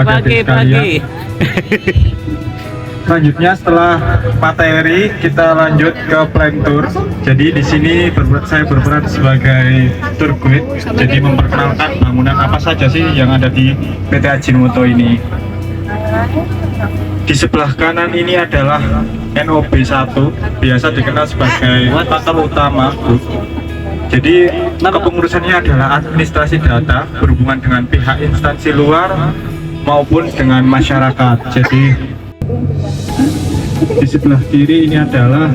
Pagi. Selanjutnya setelah materi kita lanjut ke plan tour. Jadi di sini saya berperan sebagai tour guide. Jadi memperkenalkan bangunan apa saja sih yang ada di PT Ajinomoto ini. Di sebelah kanan ini adalah NOB 1, biasa dikenal sebagai kantor utama. Jadi kepengurusannya adalah administrasi data berhubungan dengan pihak instansi luar maupun dengan masyarakat. Jadi di sebelah kiri ini adalah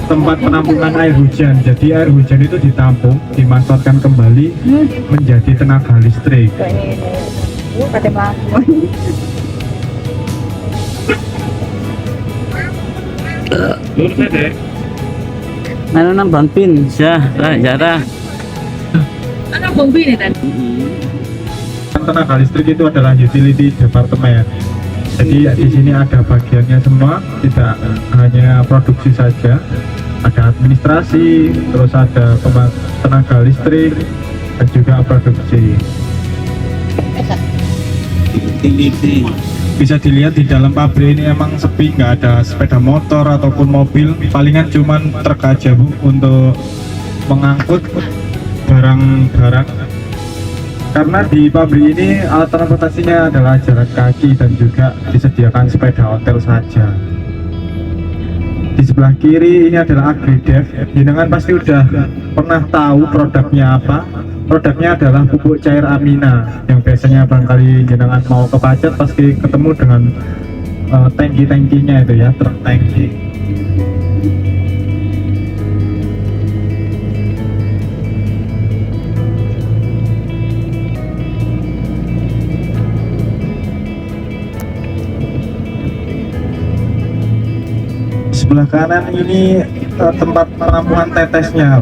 tempat penampungan air hujan. Jadi air hujan itu ditampung, dimanfaatkan kembali menjadi tenaga listrik. Ano nang bangpin siya, Jara. Ano bang bini tadi? Tenaga listrik itu adalah utility department. Jadi di sini ada bagiannya semua, tidak hanya produksi saja, ada administrasi, terus ada tenaga listrik dan juga produksi. Bisa dilihat di dalam pabrik ini emang sepi, nggak ada sepeda motor ataupun mobil, palingan cuman truk aja Bu untuk mengangkut barang-barang. Karena di pabrik ini alat transportasinya adalah jalan kaki dan juga disediakan sepeda ontel saja. Di sebelah kiri ini adalah Agridev. Jenengan pasti udah pernah tahu produknya apa. Produknya adalah pupuk cair amina yang biasanya barangkali jenengan mau ke Pacet pasti ketemu dengan tangki-tangkinya itu ya, truk tangki. Sebelah kanan ini tempat penampungan tetesnya.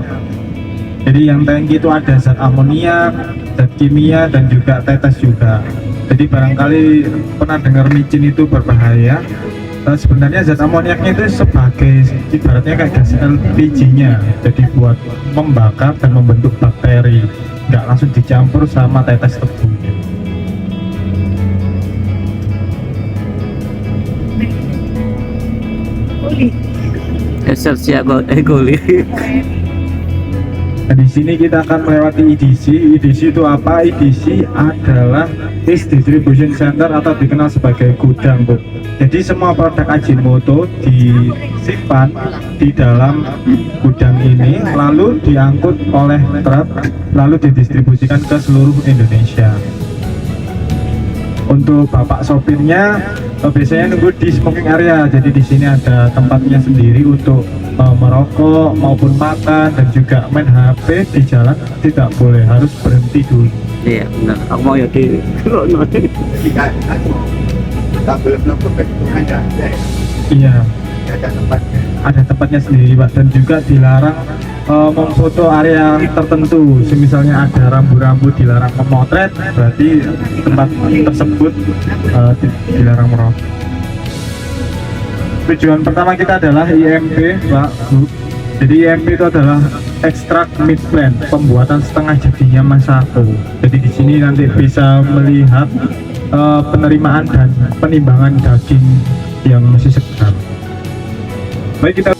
Jadi yang tangki itu ada zat amonia, zat kimia dan juga tetes juga. Jadi barangkali pernah dengar micin itu berbahaya. Sebenarnya zat amoniaknya itu sebagai ibaratnya kayak gas LPG-nya. Jadi buat membakar dan membentuk bakteri, nggak langsung dicampur sama tetes tebu. Eser siap goli. Nah, di sini kita akan melewati EDC. EDC itu apa? EDC adalah East Distribution Center atau dikenal sebagai gudang, Bu. Jadi semua produk Ajinomoto disimpan di dalam gudang ini, lalu diangkut oleh truk, lalu didistribusikan ke seluruh Indonesia. Untuk bapak sopirnya biasanya nunggu di smoking area. Jadi di sini ada tempatnya sendiri untuk merokok maupun makan dan juga main HP di jalan tidak boleh, harus berhenti dulu. Iya benar. Aku mau ya di. Iya. Ada tempatnya sendiri Pak, dan juga dilarang memfoto area tertentu. Misalnya ada rambu-rambu dilarang memotret, berarti tempat tersebut dilarang merokok. Tujuan pertama kita adalah IMP, Pak Bu. Jadi IMP itu adalah ekstrak meat plant, pembuatan setengah jadinya Masako. Jadi di sini nanti bisa melihat penerimaan dan penimbangan daging yang masih segar. Baik, kita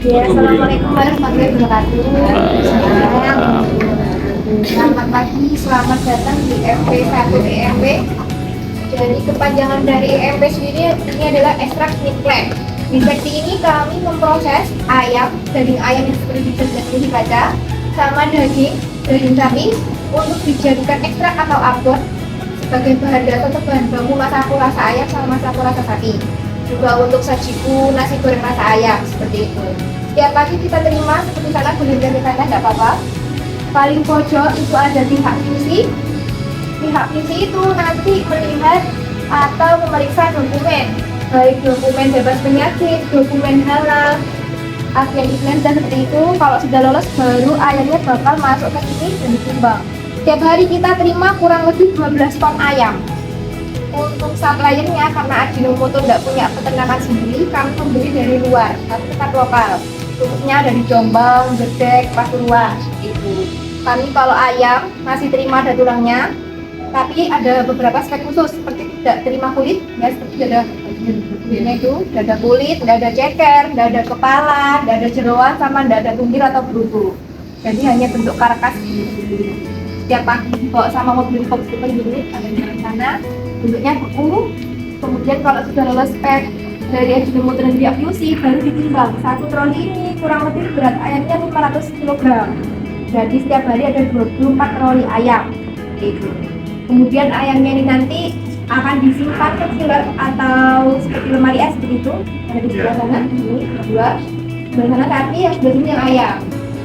Ya, Assalamualaikum warahmatullahi wabarakatuh. Selamat pagi, selamat datang di MP1 EMP. Jadi kepanjangan dari EMP sendiri ini adalah ekstrak niklet. Di seksi ini kami memproses ayam, daging ayam yang seperti bisa dibaca, sama daging sapi untuk dijadikan ekstrak atau abon sebagai bahan dasar atau bahan baku masaku rasa ayam sama masaku rasa sapi. Juga untuk sajiku nasi goreng rasa ayam seperti itu. Setiap pagi kita terima seperti sana boleh kita tidak apa-apa. Paling pojok itu ada pihak QC. Pihak QC itu nanti melihat atau memeriksa dokumen, baik dokumen bebas penyakit, dokumen halal, agen iklan dan seperti itu. Kalau sudah lolos baru ayamnya bakal masuk ke sini dan ditimbang. Setiap hari kita terima kurang lebih 12 ton ayam. Untuk suppliernya karena Ajinomoto tidak punya peternakan sendiri, kami membeli dari luar, tapi tetap lokal. Khususnya dari Jombang, Gedek, Pasuruan, itu. Kami kalau ayam masih terima ada tulangnya, tapi ada beberapa spek khusus seperti tidak terima kulit, ya seperti dada kulitnya itu, dada kulit, tidak ada ceker, tidak ada kepala, tidak ada jeroan, sama tidak ada tunggir atau beruku. Jadi hanya bentuk karkas. Setiap pagi dibawa sama mobil box itu ini ada di sana. Bentuknya beku, kemudian kalau sudah lolos spek dari Ajinomoto dan pihak QC baru ditimbang. Satu troli ini kurang lebih berat ayamnya 500 kg. Jadi setiap hari ada 24 troli ayam. Gitu. Kemudian ayamnya ini nanti akan disimpan ke chiller atau seperti lemari es begitu. Ada di sebelah sana, ini dua. Sebelah sana sapi, yang sebelah sini yang ayam.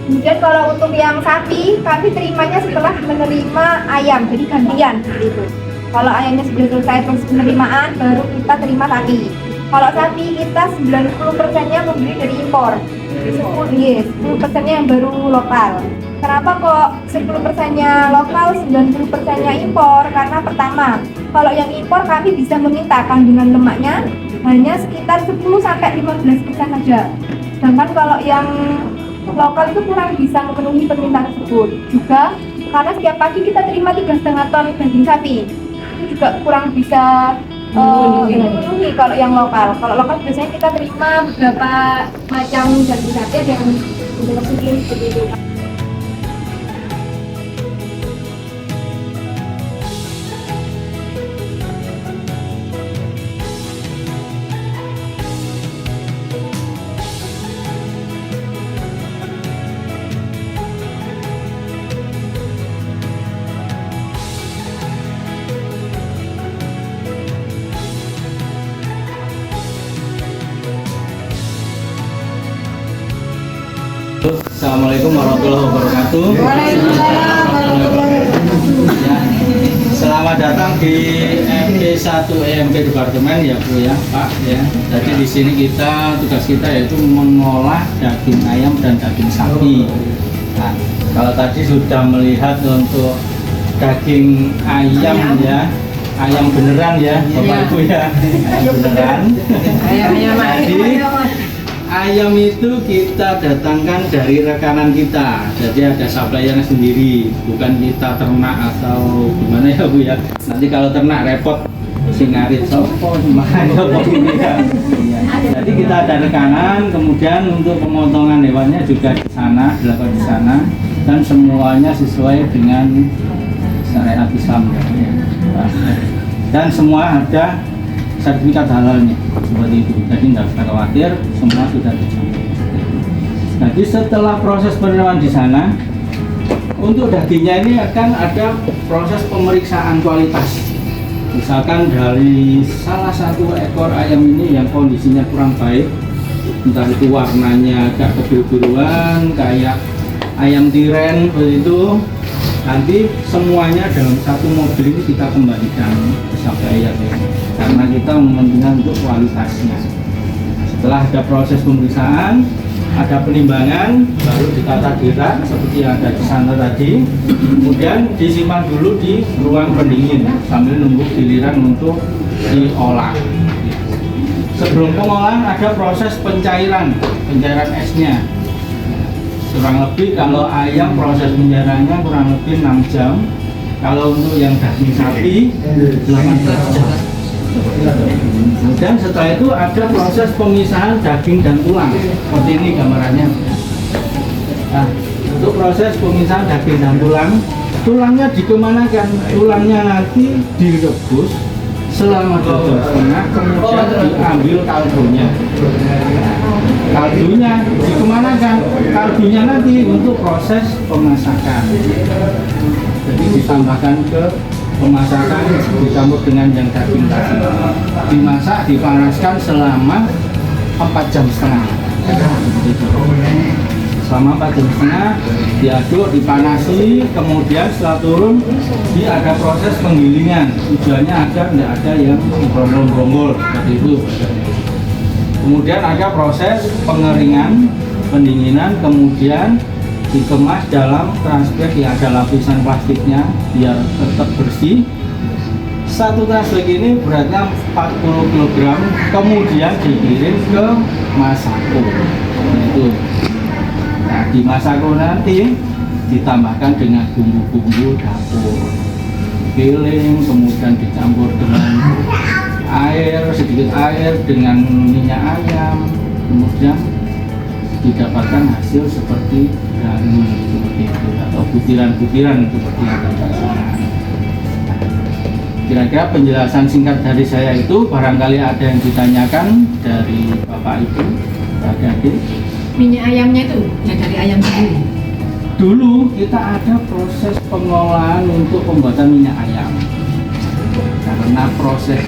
Kemudian kalau untuk yang sapi, kami terimanya setelah menerima ayam, jadi gantian begitu. Kalau ayamnya sudah selesai proses penerimaan, baru kita terima sapi. Kalau sapi, kita 90%-nya membeli dari impor. 10%-nya yang baru lokal. Kenapa kok 10%-nya lokal, 90%-nya impor? Karena pertama, kalau yang impor kami bisa meminta kandungan lemaknya hanya sekitar 10-15% saja. Sedangkan kalau yang lokal itu kurang bisa memenuhi permintaan tersebut. Juga karena setiap pagi kita terima 3,5 ton daging sapi. Juga kurang bisa memenuhi kalau yang lokal. Kalau lokal biasanya kita terima beberapa macam daging sapi ada yang untuk segini seperti itu. Assalamualaikum warahmatullahi wabarakatuh. Ya, selamat datang di MP1 EMP Departemen ya Bu ya Pak ya. Jadi di sini tugas kita yaitu mengolah daging ayam dan daging sapi. Nah, kalau tadi sudah melihat untuk daging ayam ya, ayam beneran ya Bapak Ibu ya, ayam beneran. Jadi ayam itu kita datangkan dari rekanan kita, jadi ada suppliernya sendiri, bukan kita ternak atau gimana ya Bu ya. Nanti kalau ternak repot, singarit sopo, makanya ini ya. Jadi kita ada rekanan, kemudian untuk pemotongan hewannya juga di sana, dilakukan di sana, dan semuanya sesuai dengan syariat Islam ya. Dan semua ada sertifikat halalnya seperti itu, jadi tidak usah khawatir, semua sudah dicampur. Jadi setelah proses penerimaan di sana, untuk dagingnya ini akan ada proses pemeriksaan kualitas. Misalkan dari salah satu ekor ayam ini yang kondisinya kurang baik, entah itu warnanya agak kebiru-biruan kayak ayam tiren begitu, nanti semuanya dalam satu mobil ini kita kembalikan ke supplier ya. Karena kita mementingkan untuk kualitasnya. Setelah ada proses pemeriksaan, ada penimbangan, baru ditata di rak seperti yang ada di sana tadi. Kemudian disimpan dulu di ruang pendingin sambil nunggu giliran untuk diolah. Sebelum pengolahan ada proses pencairan esnya. Kurang lebih kalau ayam proses pencairannya kurang lebih 6 jam. Kalau untuk yang daging sapi 18 jam. Kemudian setelah itu ada proses pemisahan daging dan tulang. Seperti ini gambarannya. Nah, untuk proses pemisahan daging dan tulang, tulangnya dikemanakan? Tulangnya nanti direbus selama 2 jam setengah, kemudian diambil kaldunya. Kaldunya dikemanakan? Kaldunya nanti untuk proses pemasakan. Jadi ditambahkan ke pemasakan, dicampur dengan yang daging tadi. Dimasak, dipanaskan selama 4 jam setengah. Selama 4 jam setengah diaduk, dipanasi, kemudian setelah turun ada proses penggilingan. Tujuannya agar tidak ada yang beronggol-beronggol seperti itu. Kemudian ada proses pengeringan, pendinginan, kemudian dikemas dalam transbag yang ada lapisan plastiknya biar tetap bersih. Satu transbag ini beratnya 40 kg, kemudian dikirim ke Masako. Itu. Nah, di Masako nanti ditambahkan dengan bumbu-bumbu dapur, giling, kemudian dicampur dengan air, sedikit air dengan minyak ayam, kemudian didapatkan hasil seperti granul seperti itu atau butiran-butiran seperti yang tadi. Kira-kira penjelasan singkat dari saya itu, barangkali ada yang ditanyakan dari Bapak Ibu, Adik-adik. Minyak ayamnya itu yang dari ayam sendiri. Dulu kita ada proses pengolahan untuk pembuatan minyak ayam. Karena proses